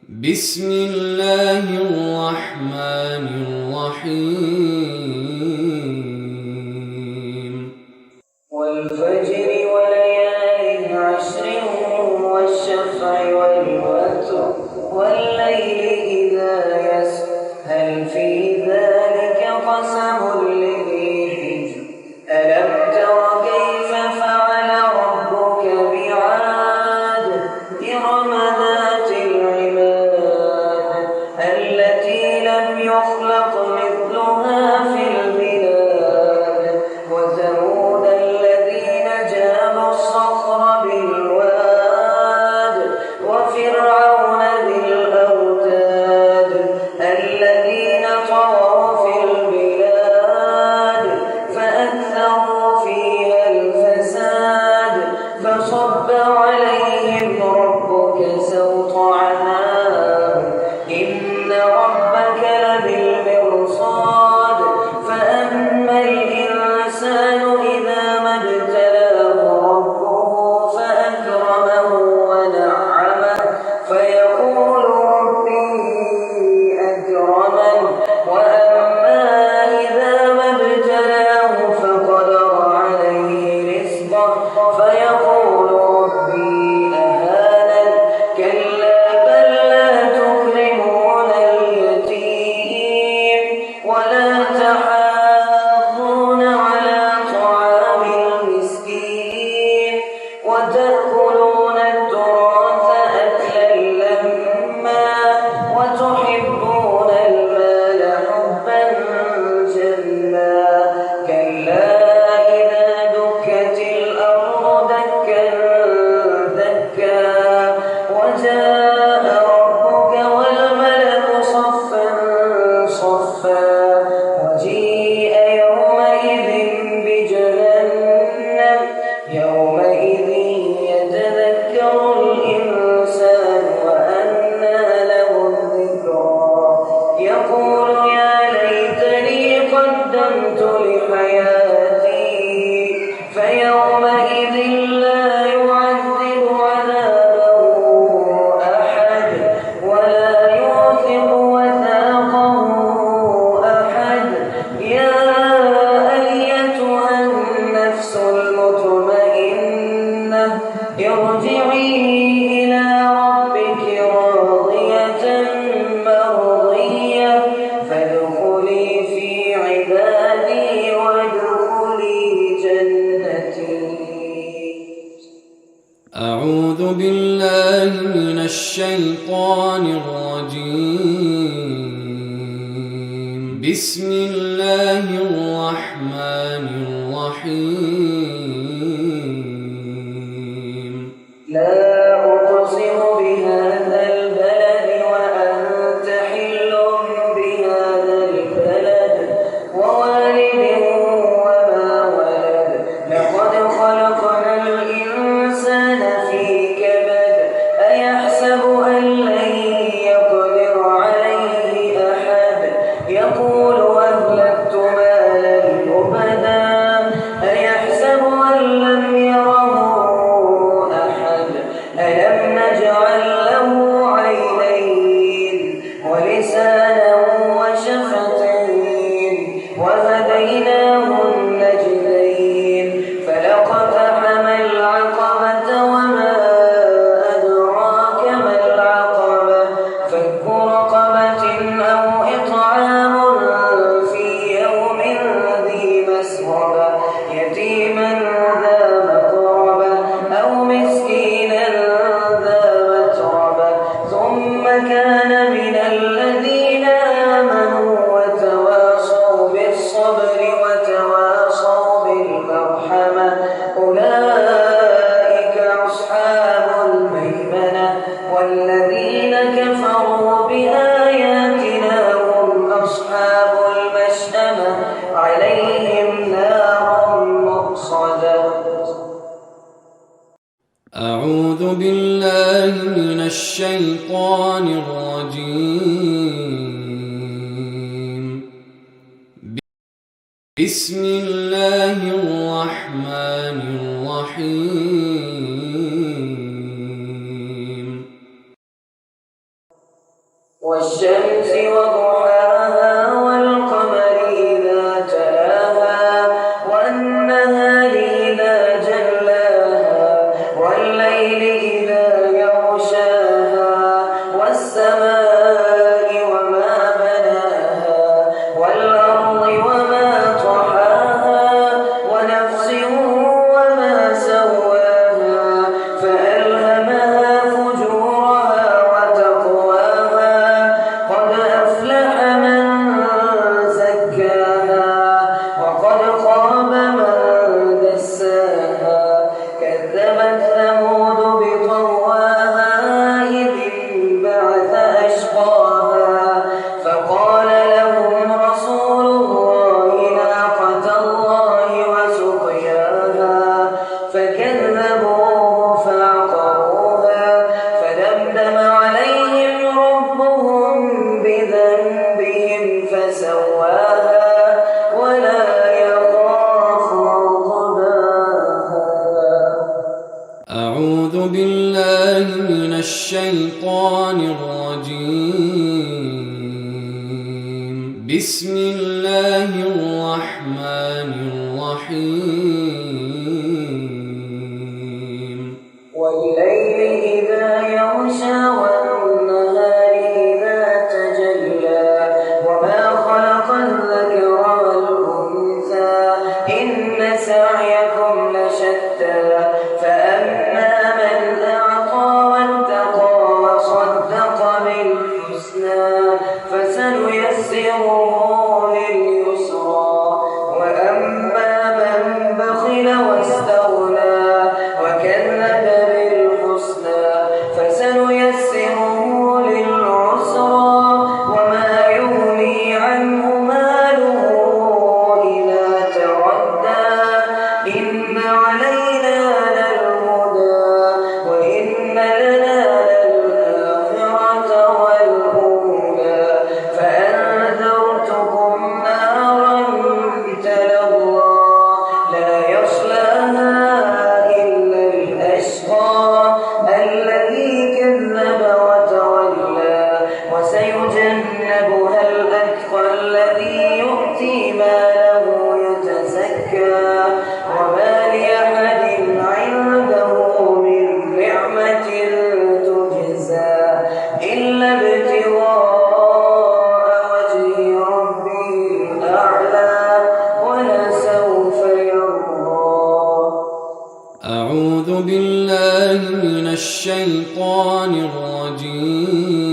بسم الله الرحمن الرحيم والفجر وليال عشر والشفع والوتر والليل إذا يسر هل في ذلك قسم لذي حجر ألم تر كيف فعل ربك بعاد إرم ذات العماد التي لم يخلق مثلها في البلاد وثمود الذين جابوا الصخر بالواد وفرعون ذي الأوتاد الذين طغوا في البلاد فأكثروا فيها الفساد فصب عليهم ربك سوط عذاب إن ربك لبالمرصاد فأما الإنسان إذا ما ابتلاه ربه فأكرمه ونعمه فيقول ربي أكرمن وأما إذا ما ابتلاه فقدر عليه رزقه فيقول ربي أهانن كلا بل لا تكرمون اليتيم ولا تحاضون على طعام المسكين وتأكلون التراث أكلا لما وتحبون المال حبا جما كلا إذا دكت الأرض دكا دكا وجاء ربك والملك صفا صفا وجيء يومئذ بجهنم يومئذ يتذكر الإنسان وأنى له الذكرى يقول يا ليتني قدمت لحياتي فيومئذ لا يعذب عذابه أحد ولا يوثق وثاقه أحد يا أيتها النفس المطمئنة ارجعي إلى ربك راضية مرضية فادخلي في عبادي وادخلي جنتي. أعوذ بالله من الشيطان الرجيم بسم الله الرحمن الرحيم لا أقسم بهذا البلد وأنت حل بهذا البلد ووالد وما ولد لقد خلقنا الإنسان في كبد أيحسب أن لن يقدر عليه أحد يقول أهلكت مالا لبدا أيحسب أن لم يره أحد ألم نجعل له عينين ولسانا وشفتين وهديناه النجدين فلاقتحم العقبة وما أدراك ما العقبة فك رقبة أو إطعام في يوم ذي مسغبة يتيما ذا مقربة أو مسكينا ذا متربة ثم كان من الذين آمنوا وتواصوا بالصبر وتواصوا بالمرحمة أولئك أصحاب الميمنة والذين كفروا بآياتنا هم أصحاب المشأمة عليهم نار مؤصدة. أعوذ بالله من الشيطان الرجيم بسم الله الرحمن الرحيم والشمس وضحاها والقمر إذا تلاها والنهار إذا جلاها والليل إذا يغشاها والسماء وما بناها والأرض وما طحاها ونفس وما سواها فألهمها فجورها وتقواها قد أفلح من زكاها وقد خاب من دساها كذبت ثمود بطغواها إذ انبعث أشقاها فقال لهم رسول الله ناقة الله وسقياها فكذبوه فعقروها فدمدم عليهم ربهم بذنبهم فسواها ولا يخاف عقباها. أعوذ بالله من الشيطان الرجيم. بسم الله الرحمن الرحيم. والليل إذا يغشى والنهار إذا تجلى وما خلق الذكر والأنثى إن سعيكم لشتى فأما من أعطى واتقى وصدق بالحسنى فسنيسره لليسرى وأما من بخل واستغنى وكذب بالحسنى فسنيسره للعسرى وما يغني عنه ماله إذا تردى إن علينا للهدى وإن لنا للآخرة والأولى فأنذرتكم نارا تلظى لا يصلاها إلا الأشقى الذي كذب وتولى وسيجنبها الأتقى الذي يؤتي ماله يتزكى وما لأحد عنده من نعمة تجزى إلا ابتغاء وجه ربه الأعلى ولسوف يرضى. أعوذ بالله من الشيطان الرجيم.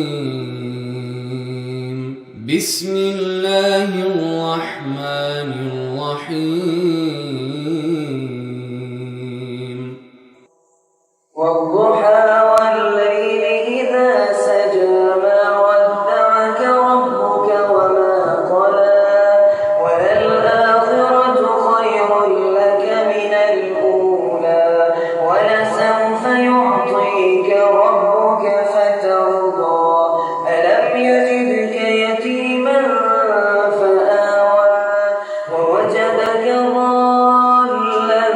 بسم الله الرحمن الرحيم. والضحى والليل إذا سجى ما ودعك ربك وما قلى وللآخرة خير لك من الأولى ولسوف يعطيك ربك فترضى ألم يجدك يتيما فآوى ووجدك ضالا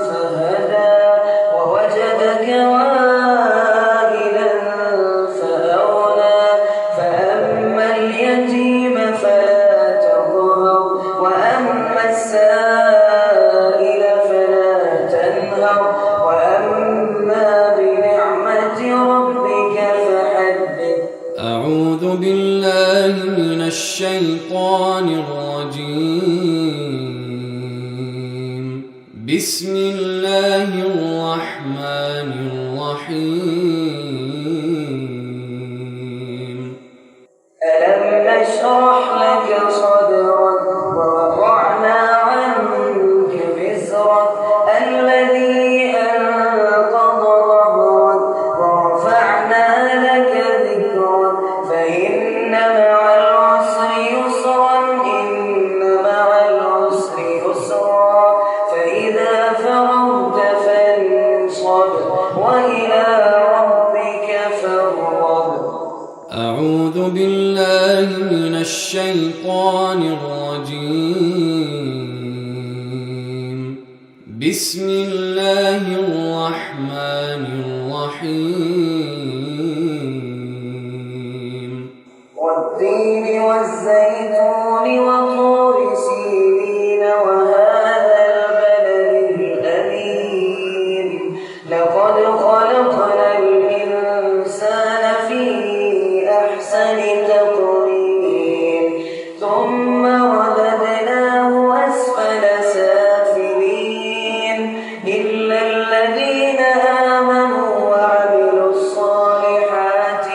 فهدى ووجدك عائلا فأغنى فأما اليتيم فلا تقهر وأما السائل فلا تنهر وأما بنعمة ربك فحدث. أعوذ بالله من الشيطان الرجيم. بسم الله الرحمن الرحيم. ألم نشرح لك صدرك ووضعنا عنك وزرك الذي أنقض ظهرك ورفعنا لك ذكرك فإن مع العسر يسرا إن مع العسر يسرا فإذا فرغت فانصب وإلى ربك فارغب. أعوذ بالله من الشيطان الرجيم. بسم الله الرحمن الرحيم. لقد خلقنا الإنسان في أحسن تقويم ثم رددناه أسفل سافلين إلا الذين آمنوا وعملوا الصالحات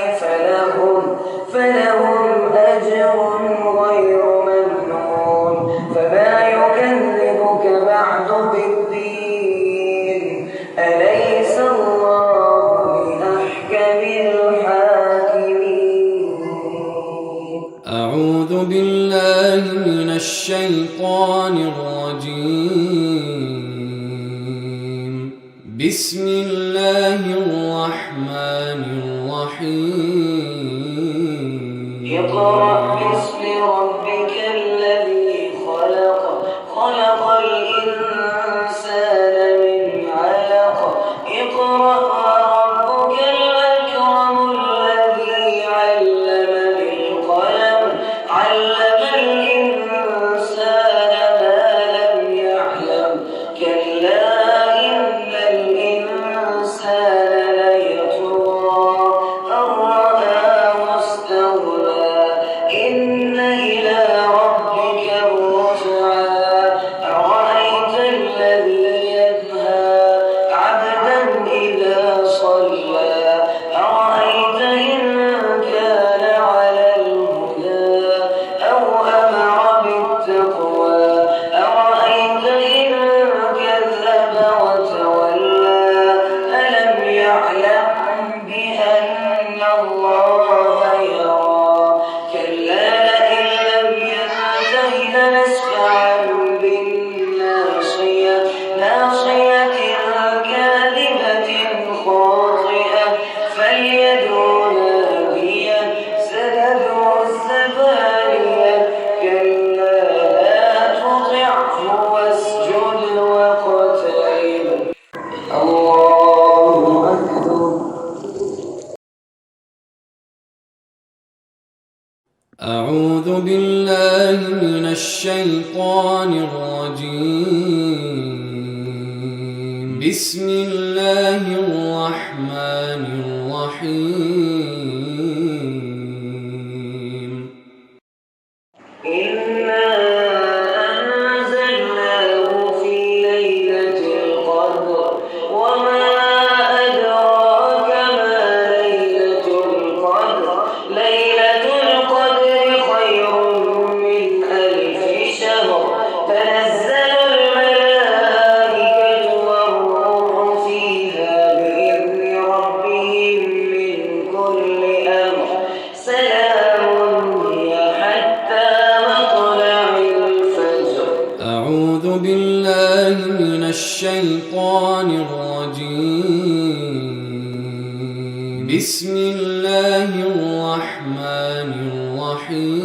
فلهم أجر غير ممنون فما يكذبك بعد بالدين أليس الله بأحكم الحاكمين. أعوذ بالله من الشيطان الرجيم. بسم الله الرحمن الرحيم. اقرأ باسم ربك الذي خلق خلق الإنسان من علق اقرأ وربك الأكرم الذي علم بالقلم علم الإنسان ما لم يعلم كلا إن الإنسان ليطغى أن رآه استغنى إن إلى ربك الرجعى أرأيت الذي ينهى عبدا إذا صلى أرأيت إن كان على الهدى أو أمر بالتقوى أرأيت إن كذب وتولى ألم يعلم بأن الله يرى كلا لئن لم ينته لنسفعا بالناصية ناصية كاذبة خاطئة فليدع ناديه سندع الزبانية كلا لا تطعه واسجد واقترب. الله أكبر. أعوذ بالله من الشيطان الرجيم. بسم الله الرحمن الرحيم. إنا أنزلناه في ليلة القدر وما أدراك ما ليلة القدر ليلة القدر خير من 1000 شهر تنزل الملائكة والروح فيها بإذن ربهم من كل أمر سلام هي حتى مطلع الفجر. أعوذ بالله من الشيطان الرجيم. بسم الله الرحمن الرحيم.